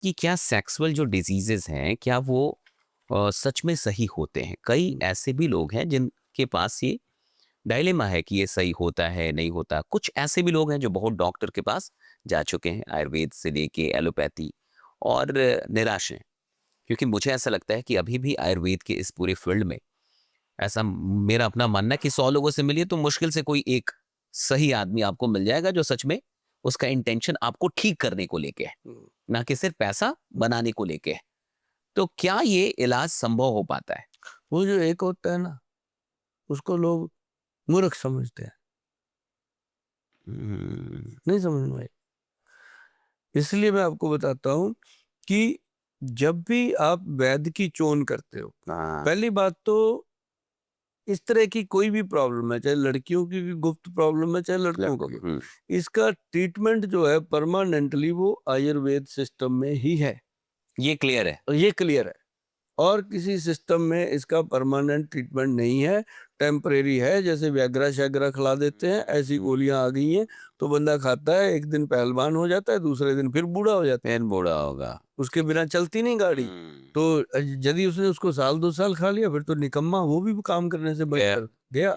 कि क्या सेक्सुअल जो डिजीजेस हैं क्या वो सच में सही होते हैं? कई ऐसे भी लोग हैं जिनके पास ये डायलेमा है कि ये सही होता है नहीं होता। कुछ ऐसे भी लोग हैं जो बहुत डॉक्टर के पास जा चुके हैं, आयुर्वेद से लेके एलोपैथी, और निराश हैं। क्योंकि मुझे ऐसा लगता है कि अभी भी आयुर्वेद के इस पूरे फील्ड में ऐसा मेरा अपना मानना है कि 100 लोगों से मिलिए तो मुश्किल से कोई एक सही आदमी आपको मिल जाएगा जो सच में उसका इंटेंशन आपको ठीक करने को लेके है, ना कि सिर्फ पैसा बनाने को लेके है। तो क्या ये इलाज संभव हो पाता है? वो जो एक होता है ना, उसको लोग मूर्ख समझते हैं। हम्म, नहीं समझ में आई। इसलिए मैं आपको बताता हूँ कि जब भी आप वैद्य की चोन करते हो, हाँ, पहली बात तो इस तरह की कोई भी प्रॉब्लम है, चाहे लड़कियों की भी गुप्त प्रॉब्लम है, चाहे लड़कों लड़कों की को, हो, इसका ट्रीटमेंट जो है परमानेंटली वो आयुर्वेद सिस्टम में ही है। ये क्लियर है। और ये क्लियर है। और किसी सिस्टम में इसका परमानेंट ट्रीटमेंट नहीं है, टेम्परेरी है। जैसे व्याग्रा शैग्रा खिला देते हैं, ऐसी गोलियां आ गई हैं। तो बंदा खाता है, एक दिन पहलवान हो जाता है, दूसरे दिन फिर बूढ़ा हो जाता है। फिर बूढ़ा होगा। उसके बिना चलती नहीं गाड़ी। हम्म, तो यदि उसने उसको साल 2 साल खा लिया, फिर तो निकम्मा, वो भी काम करने से गया। बचकर गया।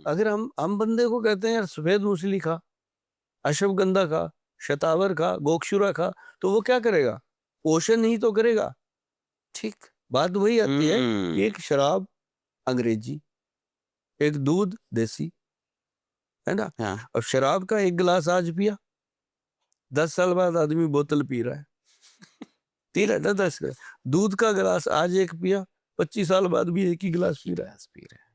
अगर हम बंदे को कहते हैं यार सफेद मूसली खा, अश्वगंधा खा, शतावर खा, गोक्षुरा खा, तो वो क्या करेगा? पोषण ही तो करेगा। ठीक। बात वही आती है कि हम्म, एक शराब अंग्रेजी, एक दूध देसी, है ना? हाँ। अब शराब का एक गिलास आज पिया, 10 साल बाद आदमी बोतल पी रहा है। पी रहा है ना 10 गिलास। दूध का गिलास आज एक पिया, 25 साल बाद भी एक ही एक गिलास ही पी रहा है। गिलास पी रहा है।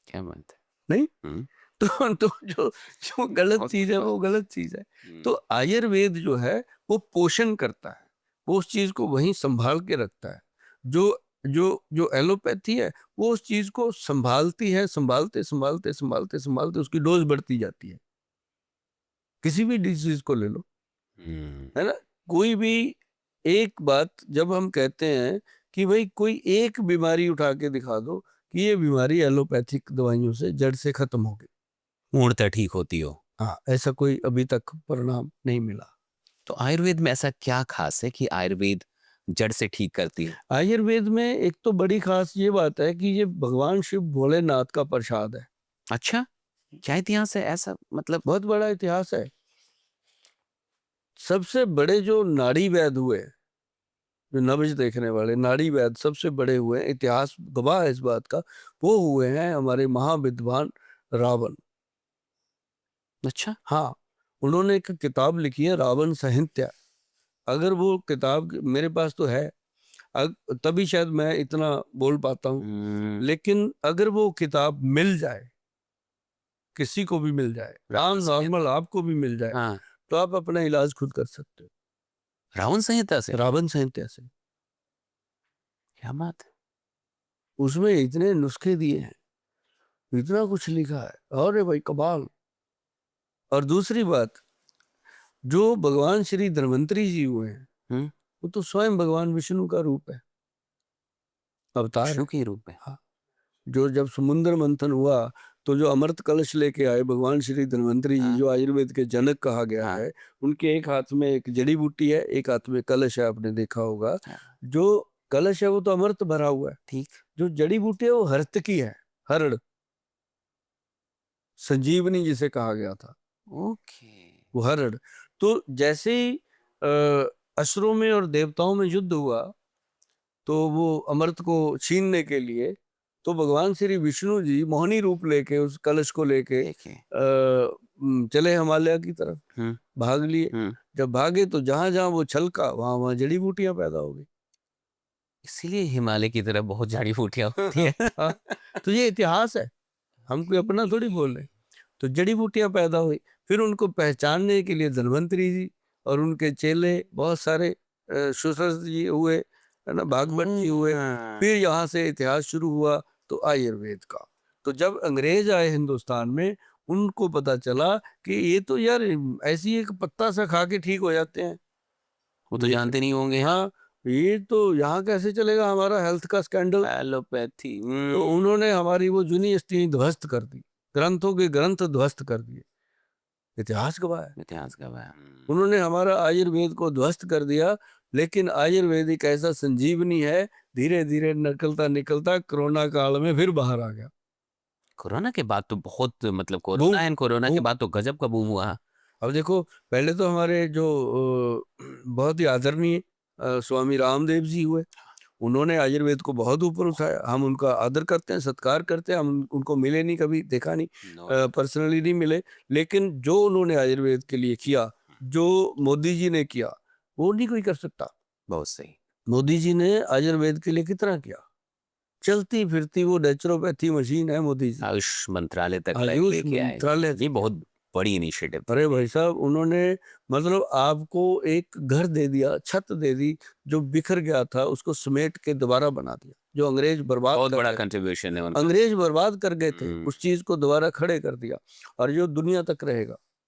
क्या बात है। नहीं? हम्म, तो जो जो गलत बहुत चीज बड़ी है बात। वो गलत चीज है। तो हम्म, आयुर्वेद जो है वो पोषण करता है, वो उस चीज को वहीं संभाल के रखता है। जो जो जो एलोपैथी है वो उस चीज को संभालती है, संभालते संभालते संभालते संभालते उसकी डोज बढ़ती जाती है। किसी भी डिजीज को ले लो, हम्म, है ना? कोई भी एक बात जब हम कहते हैं कि भाई कोई एक बीमारी उठा के दिखा दो कि ये बीमारी एलोपैथिक दवाइयों से जड़ से खत्म हो गई, पूर्णतः ठीक होती हो। हाँ, ऐसा कोई अभी तक परिणाम नहीं मिला। तो आयुर्वेद में ऐसा क्या खास है कि आयुर्वेद जड़ से ठीक करती है? आयुर्वेद में एक तो बड़ी खास ये बात है कि ये भगवान शिव भोलेनाथ का प्रसाद है। अच्छा, क्या इतिहास है ऐसा, मतलब? बहुत बड़ा इतिहास है। सबसे बड़े जो नाड़ी वैद्य हुए, जो नब्ज देखने वाले नाड़ी वैद्य सबसे बड़े हुए हैं, इतिहास गवाह है इस बात का, वो हुए हैं हमारे महाविद्वान रावण। अच्छा। हाँ, उन्होंने एक किताब लिखी है रावण संहिता। अगर वो किताब मेरे पास तो है, तभी शायद मैं इतना बोल पाता हूँ। हम्म, लेकिन अगर वो किताब मिल जाए, किसी को भी मिल जाए, आम रावण संहिता। नॉर्मल आपको भी मिल जाए, हाँ, तो आप अपना इलाज खुद कर सकते रावण संहिता से। हो रावण संहिता से। क्या बात है। उसमें इतने नुस्खे दिए हैं, इतना कुछ लिखा है, अरे भाई कमाल। और दूसरी बात, जो भगवान श्री धन्वंतरी जी हुए हैं, हम्म, वो तो स्वयं भगवान विष्णु का रूप है, अवतार विष्णु है। के रूप में। हाँ, जो जब समुद्र मंथन हुआ, तो जो अमृत कलश लेके आए भगवान श्री धन्वंतरी जी, हाँ, जो आयुर्वेद के जनक कहा गया हाँ, है, उनके एक हाथ में एक जड़ी बूटी है, एक हाथ में कलश है, आपने देखा होगा। हाँ, जो कलश है वो तो अमृत भरा हुआ है, ठीक। जो जड़ी बूटी है वो हर्त की है, हरड़, संजीवनी जिसे कहा गया था, ओके। वो हरड़। तो जैसे ही असुरों में और देवताओं में युद्ध हुआ, तो वो अमृत को छीनने के लिए, तो भगवान श्री विष्णु जी मोहिनी रूप लेके उस कलश को लेके देखे। चले हिमालय की तरफ, हम्म, भाग लिए। हम्म, जब भागे तो जहां जहां वो छलका, वहां वहां जड़ी बूटियां पैदा हो गई। इसीलिए हिमालय की तरफ बहुत जड़ी बूटियां होती है। हाँ, तो ये इतिहास है, हम कोई अपना थोड़ी बोल रहे। तो जड़ी बूटियां पैदा हुई, फिर उनको पहचानने के लिए धन्वंतरी जी और उनके चेले बहुत सारे, सुश्रुत जी हुए, है ना, भागवत जी हुए। हाँ, फिर यहाँ से इतिहास शुरू हुआ तो आयुर्वेद का। तो जब अंग्रेज आए हिंदुस्तान में, उनको पता चला कि ये तो यार ऐसी एक पत्ता सा खा के ठीक हो जाते हैं। वो तो ये जानते नहीं होंगे। हाँ, ये तो यहाँ कैसे चलेगा, हमारा हेल्थ का स्कैंडल। एलोपैथी। तो उन्होंने हमारी वो यूनिवर्सिटी ध्वस्त कर दी, ग्रंथों के ग्रंथ ध्वस्त कर दिए। इतिहास गवाह है। इतिहास गवाह है। उन्होंने हमारा आयुर्वेद को ध्वस्त कर दिया, लेकिन आयुर्वेद एक ऐसा संजीवनी है, धीरे धीरे निकलता निकलता कोरोना काल में फिर बाहर आ गया। कोरोना के बाद तो बहुत मतलब बूम कोरोना एंड कोरोना के बूम बाद तो गजब का बूम हुआ। अब देखो, पहले तो हमारे जो बहुत ही आदरणीय स्वामी रामदेव जी हुए, उन्होंने आयुर्वेद को बहुत ऊपर उठाया। हम उनका आदर करते हैं, सत्कार करते हैं। हम उनको मिले नहीं, कभी देखा नहीं, नो पर्सनली नहीं मिले, लेकिन जो उन्होंने आयुर्वेद के लिए किया, जो मोदी जी ने किया, वो नहीं कोई कर सकता। बहुत सही। मोदी जी ने आयुर्वेद के लिए कितना किया। चलती फिरती वो नेचुरोपैथी मशीन है मोदी जी। आयुष मंत्रालय तक आयुष लेके आए। मंत्रालय ये बहुत बड़ी इनिशिएटिव। अरे भाई साहब, उन्होंने मतलब आपको एक घर दे दिया, छत दे दी, जो बिखर गया था उसको समेट के दोबारा बना दिया। जो अंग्रेज बर्बाद बहुत कर बड़ा गए थे, कंट्रीब्यूशन है उनका। अंग्रेज बर्बाद कर गए थे, हम्म। उस चीज को दोबारा खड़े कर दिया, और जो दुनिया तक रहेगा।